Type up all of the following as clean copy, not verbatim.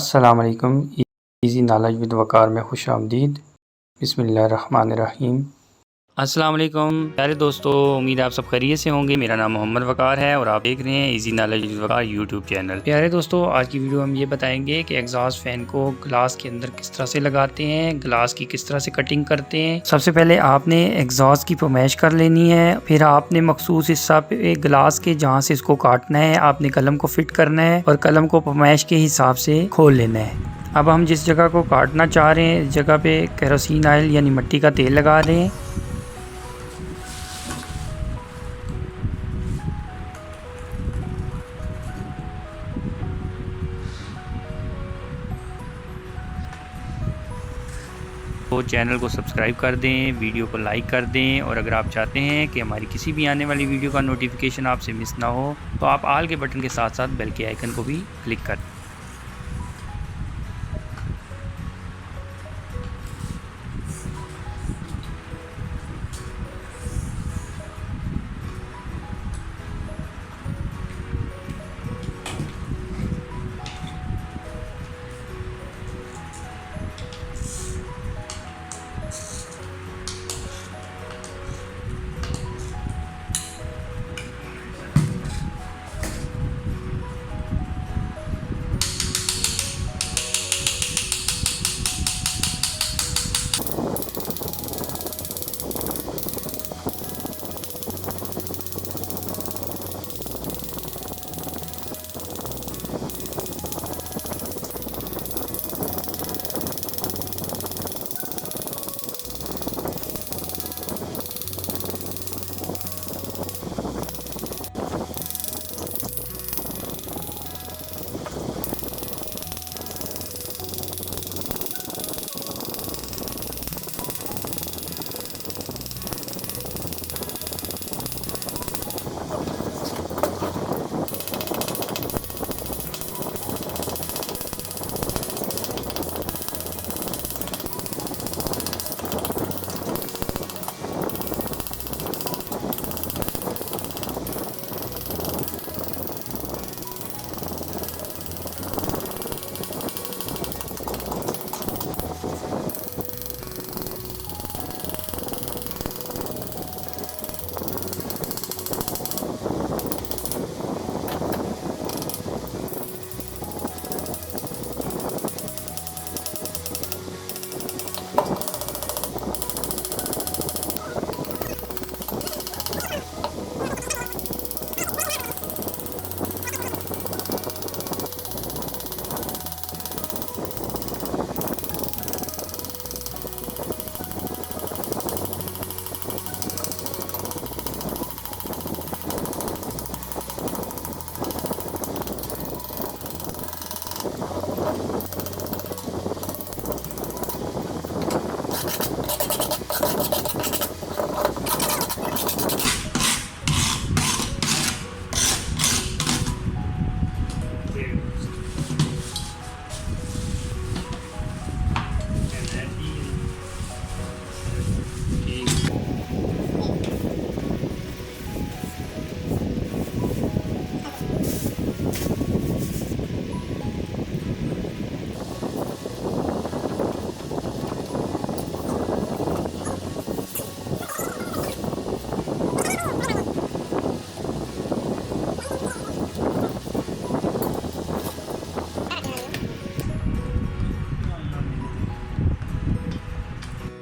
अस्सलाम वालेकुम। Easy knowledge with वक़ार में खुश आमदीद। बिस्मिल्लाहिर्रहमानिर्रहीम। अस्सलाम वालेकुम प्यारे दोस्तों, उम्मीद है आप सब खैरियत से होंगे। मेरा नाम मोहम्मद वक़ार है और आप देख रहे हैं easy knowledge with Waqar YouTube channel. प्यारे दोस्तों, आज की वीडियो हम ये बताएंगे कि एग्जॉस्ट फैन को ग्लास के अंदर किस तरह से लगाते हैं, ग्लास की किस तरह से कटिंग करते हैं। सबसे पहले आपने एग्जॉस्ट की पमैश कर लेनी है, फिर आपने मखसूस हिस्सा पे ग्लास के जहाँ से इसको काटना है आपने कलम को फिट करना है और कलम को पमैश के हिसाब से खोल लेना है। अब हम जिस जगह को काटना चाह रहे हैं इस जगह पे केरोसिन ऑयल यानी मिट्टी का तेल लगा रहे हैं। तो चैनल को सब्सक्राइब कर दें, वीडियो को लाइक कर दें और अगर आप चाहते हैं कि हमारी किसी भी आने वाली वीडियो का नोटिफिकेशन आपसे मिस ना हो तो आप ऑल के बटन के साथ साथ बेल के आइकन को भी क्लिक कर दें।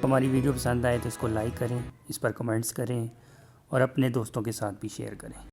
हमारी वीडियो पसंद आए तो इसको लाइक करें, इस पर कमेंट्स करें और अपने दोस्तों के साथ भी शेयर करें।